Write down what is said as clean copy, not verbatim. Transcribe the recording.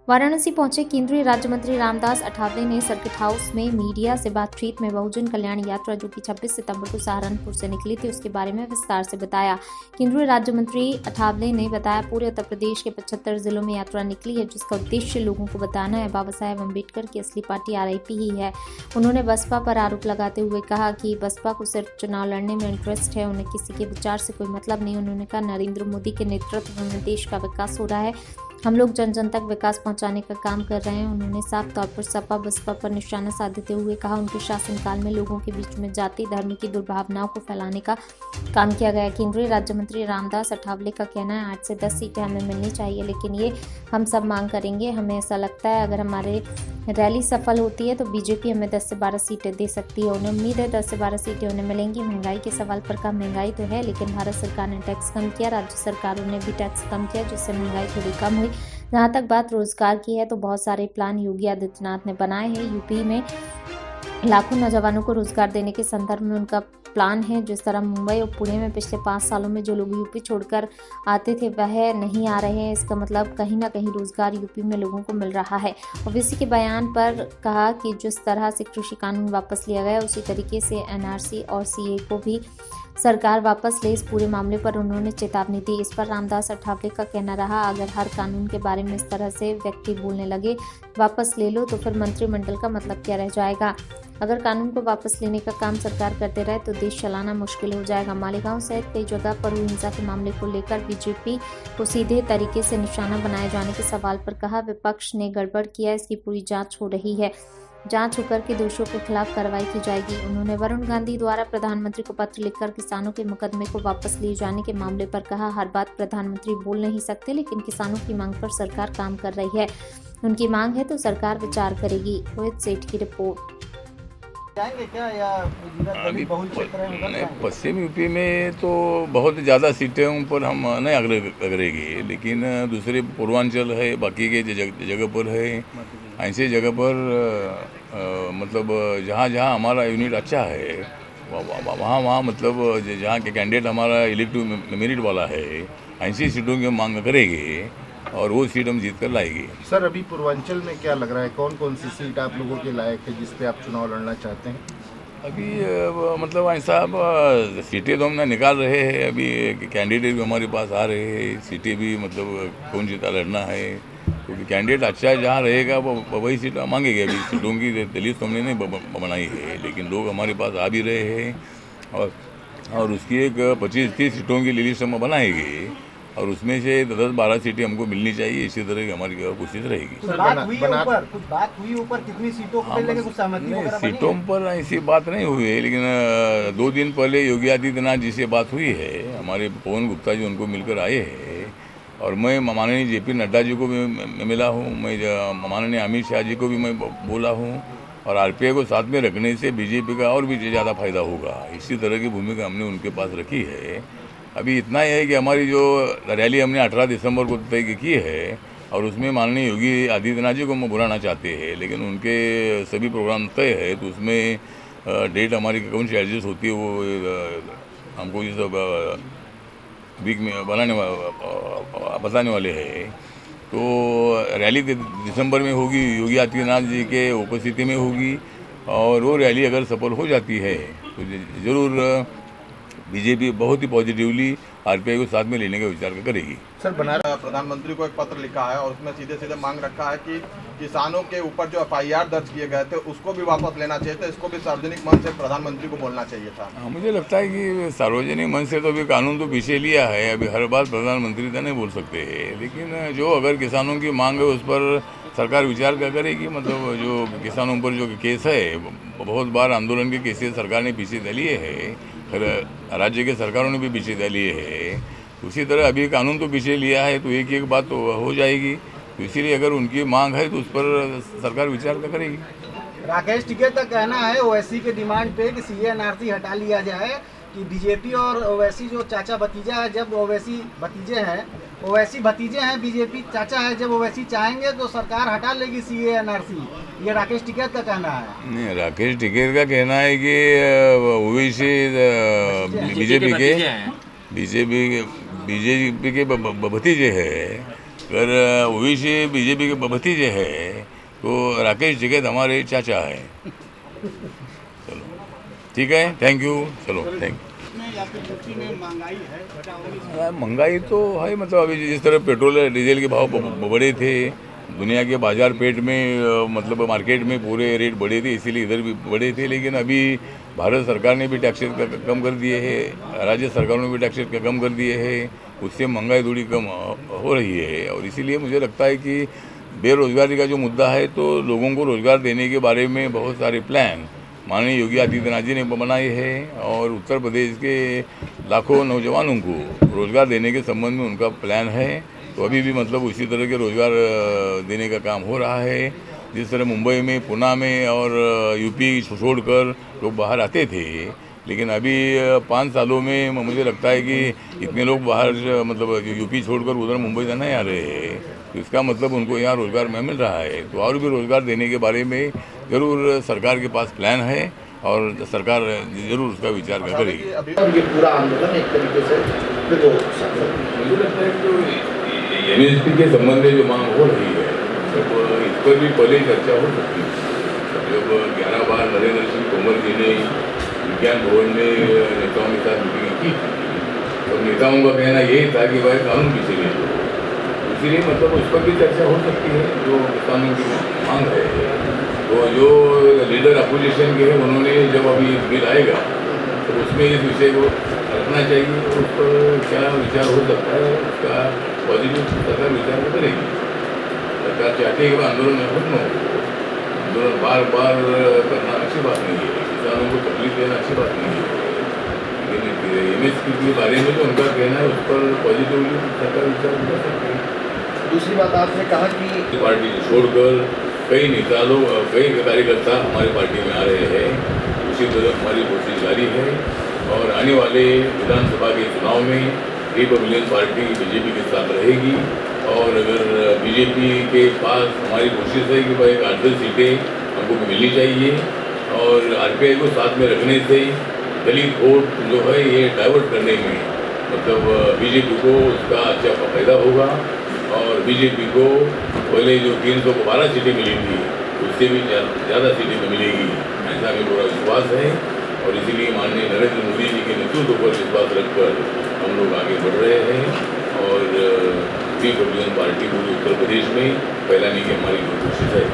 वाराणसी पहुंचे केंद्रीय राज्य मंत्री रामदास अठावले ने सर्किट हाउस में मीडिया से बातचीत में बहुजन कल्याण यात्रा जो कि 26 सितंबर को सहारनपुर से निकली थी उसके बारे में विस्तार से बताया। केंद्रीय राज्य मंत्री अठावले ने बताया पूरे उत्तर प्रदेश के 75 जिलों में यात्रा निकली है जिसका उद्देश्य लोगों को बताना है बाबा साहेब अम्बेडकर की असली पार्टी आरआईपी ही है। उन्होंने बसपा पर आरोप लगाते हुए कहा कि बसपा को सिर्फ चुनाव लड़ने में इंटरेस्ट है, उन्हें किसी के विचार से कोई मतलब नहीं। उन्होंने कहा नरेंद्र मोदी के नेतृत्व में देश का विकास हो रहा है, हम लोग जन जन तक विकास पहुंचाने का काम कर रहे हैं। उन्होंने साफ तौर पर सपा बसपा पर निशाना साधते हुए कहा उनके शासनकाल में लोगों के बीच में जाति धर्म की दुर्भावनाओं को फैलाने का काम किया गया। केंद्रीय राज्य मंत्री रामदास अठावले का कहना है 8 से 10 सीटें हमें मिलनी चाहिए, लेकिन ये हम सब मांग करेंगे। हमें ऐसा लगता है अगर हमारे रैली सफल होती है तो बीजेपी हमें 10 से 12 सीटें दे सकती है। उन्हें उम्मीद है 10 से 12 सीटें उन्हें मिलेंगी। महंगाई के सवाल पर कहा महंगाई तो है, लेकिन भारत सरकार ने टैक्स कम किया, राज्य सरकारों ने भी टैक्स कम किया जिससे महंगाई थोड़ी कम हुई। जहाँ तक बात रोजगार की है तो बहुत सारे प्लान योगी आदित्यनाथ ने बनाए हैं। यूपी में लाखों नौजवानों को रोजगार देने के संदर्भ में उनका प्लान है। जिस तरह मुंबई और पुणे में पिछले 5 सालों में जो लोग यूपी छोड़कर आते थे वह नहीं आ रहे हैं, इसका मतलब कहीं ना कहीं रोजगार यूपी में लोगों को मिल रहा है। ओवैसी के बयान पर कहा कि जिस तरह से कृषि कानून वापस लिया गया उसी तरीके से एनआरसी और सीए को भी सरकार वापस ले, इस पूरे मामले पर उन्होंने चेतावनी दी। इस पर रामदास अठावले का कहना रहा अगर हर कानून के बारे में इस तरह से व्यक्ति बोलने लगे वापस ले लो तो फिर मंत्रिमंडल का मतलब क्या रह जाएगा। अगर कानून को वापस लेने का काम सरकार करते रहे तो देश चलाना मुश्किल हो जाएगा। मालेगांव सहित कई जगह पर हुई हिंसा के मामले को लेकर बीजेपी को सीधे तरीके से निशाना बनाए जाने के सवाल पर कहा विपक्ष ने गड़बड़ किया, इसकी पूरी जांच हो रही है, जांच होकर के दोषियों के खिलाफ कार्रवाई की जाएगी। उन्होंने वरुण गांधी द्वारा प्रधानमंत्री को पत्र लिखकर किसानों के मुकदमे को वापस लिए जाने के मामले पर कहा हर बात प्रधानमंत्री बोल नहीं सकते, लेकिन किसानों की मांग पर सरकार काम कर रही है, उनकी मांग है तो सरकार विचार करेगी। रोहित सेठ की रिपोर्ट। जाएंगे क्या या अभी बहुल क्षेत्र है उधर जाएंगे? पश्चिम यूपी में तो बहुत ज़्यादा सीटें पर हम नहीं अग्रेगी, लेकिन दूसरे पूर्वांचल है, बाकी के जगह पर है, ऐसे जगह पर मतलब जहाँ जहाँ हमारा यूनिट अच्छा है वहाँ मतलब जहाँ के कैंडिडेट हमारा इलेक्टिव मेरिट वाला है ऐसी सीटों की मांग करेगी और वो सीट हम जीत कर लाएगी। सर अभी पूर्वांचल में क्या लग रहा है, कौन कौन सी सीट आप लोगों के लायक है जिस पे आप चुनाव लड़ना चाहते हैं? अभी मतलब ऐसा अब सीटें तो हम निकाल रहे हैं, अभी कैंडिडेट भी हमारे पास आ रहे हैं, सीटें भी मतलब कौन सीटा लड़ना है क्योंकि कैंडिडेट अच्छा जहाँ रहेगा वो वही सीट मांगेंगे। अभी सीटों की लिस्ट हमने नहीं बनाई है, लेकिन लोग हमारे पास आ भी रहे हैं और उसकी एक 25-30 सीटों की लिस्ट हम बनाएंगे और उसमें से 10-12 सीटें हमको मिलनी चाहिए। इसी तरह की हमारी कोशिश रहेगी। कुछ बात हुई ऊपर कितनी सीटों को लेकर कुछ सहमति वगैरह बनी है? सीटों पर ऐसी बात नहीं हुई है, लेकिन 2 दिन पहले योगी आदित्यनाथ जी से बात हुई है, हमारे पवन गुप्ता जी उनको मिलकर आए हैं और मैं माननीय जेपी नड्डा जी को भी मिला हूँ, मैं माननीय अमित शाह जी को भी मैं बोला हूँ और आरपीआई को साथ में रखने से बीजेपी का और भी ज़्यादा फायदा होगा। इसी तरह की भूमिका हमने उनके पास रखी है। अभी इतना ही है कि हमारी जो रैली हमने 18 दिसंबर को तय की है और उसमें माननीय योगी आदित्यनाथ जी को मैं बुलाना चाहते हैं, लेकिन उनके सभी प्रोग्राम तय है तो उसमें डेट हमारी कौन सी एडजस्ट होती है वो हमको ये सब वीक में बताने वाले हैं। तो रैली दिसंबर में होगी, योगी आदित्यनाथ जी के उपस्थिति में होगी और वो रैली अगर सफल हो जाती है तो ज़रूर बीजेपी बहुत ही पॉजिटिवली आरपीआई को साथ में लेने का विचार करेगी। सर बनारस प्रधानमंत्री को एक पत्र लिखा है और उसमें सीधे सीधे मांग रखा है कि किसानों के ऊपर जो एफआईआर दर्ज किए गए थे उसको भी वापस लेना चाहिए था, इसको भी सार्वजनिक मंच से प्रधानमंत्री को बोलना चाहिए था। मुझे लगता है कि सार्वजनिक मंच से तो अभी कानून तो पीछे लिया है, अभी हर बात प्रधानमंत्री तो नहीं बोल सकते हैं, लेकिन जो अगर किसानों की मांग है उस पर सरकार विचार क्या करेगी। मतलब जो किसानों पर जो केस है, बहुत बार आंदोलन के केसेस सरकार ने पीछे दे लिए है, राज्य के सरकारों ने भी पीछे दे लिए है, उसी तरह अभी कानून तो पीछे लिया है तो एक एक बात तो हो जाएगी। तो इसीलिए अगर उनकी मांग है तो उस पर सरकार विचार क्या करेगी। राकेश टिकैत का कहना है ओवैसी के डिमांड पे कि सीए एनआरसी हटा लिया जाए, कि बीजेपी और ओवैसी जो चाचा भतीजा है, जब ओवैसी भतीजे हैं बीजेपी चाचा है, जब ओवैसी चाहेंगे तो सरकार हटा लेगी सीए एनआरसी, ये राकेश टिकैत का कहना है। नहीं, राकेश टिकैत का कहना है कि ओवैसी बीजेपी के भतीजे है अगर ओवैसी बीजेपी के भतीजे है तो राकेश टिकैत हमारे चाचा है। चलो ठीक है, थैंक यू। चलो थैंक यू। महंगाई तो है, मतलब अभी जिस तरह पेट्रोल डीजल के भाव बढ़े थे, दुनिया के बाजार पेट में मतलब मार्केट में पूरे रेट बढ़े थे, इसीलिए इधर भी बढ़े थे। लेकिन अभी भारत सरकार ने भी टैक्सेस कम कर दिए हैं, राज्य सरकारों ने भी टैक्सेस कम कर दिए हैं, उससे महंगाई थोड़ी कम हो रही है। और इसीलिए मुझे लगता है कि बेरोजगारी का जो मुद्दा है, तो लोगों को रोजगार देने के बारे में बहुत सारे प्लान माननीय योगी आदित्यनाथ जी ने बनाए हैं, और उत्तर प्रदेश के लाखों नौजवानों को रोजगार देने के संबंध में उनका प्लान है। तो अभी भी मतलब उसी तरह के रोजगार देने का काम हो रहा है। जिस तरह मुंबई में, पुणे में और यूपी छोड़कर लोग बाहर आते थे, लेकिन अभी 5 सालों में मुझे लगता है कि इतने लोग बाहर मतलब यूपी छोड़कर उधर मुंबई नहीं आ रहे हैं। तो इसका मतलब उनको यहाँ रोजगार में मिल रहा है। तो और भी रोजगार देने के बारे में ज़रूर सरकार के पास प्लान है, और सरकार जरूर उसका विचार करेगी। ये पूरा आंदोलन एक तरीके से मुझे लगता है कि एमएसपी के संबंध में जो मांग हो रही है, तब इस पर भी पहले चर्चा हो सकती है। जब 11 बार नरेंद्र सिंह तोमर जी ने विज्ञान भवन में नेताओं के साथ मीटिंग की थी, तो नेताओं का कहना यही था कि भाई कानून पीछे ले लो। इसीलिए मतलब उस पर भी चर्चा हो सकती है, जो किसानों की मांग है। तो जो लीडर अपोजिशन के हैं, उन्होंने जब अभी बिल आएगा तो उसमें इस विषय को रखना चाहिए, और उस पर क्या विचार हो सकता है उसका पॉजिटिव सरकार विचार करेगी। सरकार चाहती है कि आंदोलन में खत्म हो, आंदोलन बार बार करना अच्छी बात नहीं है, किसानों को तकलीफ देना अच्छी बात नहीं है। लेकिन एमएसपी के बारे में जो उनका कहना है, उस पर पॉजिटिवली सरकार विचार कर सकती है। दूसरी बात आपने कहा कि पार्टी को छोड़कर कई नेता लोग, कई कार्यकर्ता हमारी पार्टी में आ रहे हैं। उसी तरह हमारी कोशिश जारी है, और आने वाले विधानसभा के चुनाव में रिपब्लिकन पार्टी बीजेपी के साथ रहेगी। और अगर बीजेपी के पास हमारी कोशिश है कि भाई 8-10 सीटें हमको मिलनी चाहिए, और आरपीआई को साथ में रखने से दलित वोट जो है ये डाइवर्ट करने में मतलब बीजेपी को उसका अच्छा फायदा होगा। और बीजेपी को पहले जो 312 सीटें मिली थी, उससे भी ज़्यादा सीटें तो मिलेगी, ऐसा हमें पूरा विश्वास है। और इसीलिए माननीय नरेंद्र मोदी जी के नेतृत्व पर विश्वास रखकर हम लोग आगे बढ़ रहे हैं, और रिपब्लिकन पार्टी पूरे उत्तर प्रदेश में फैलाने की हमारी कोशिश है।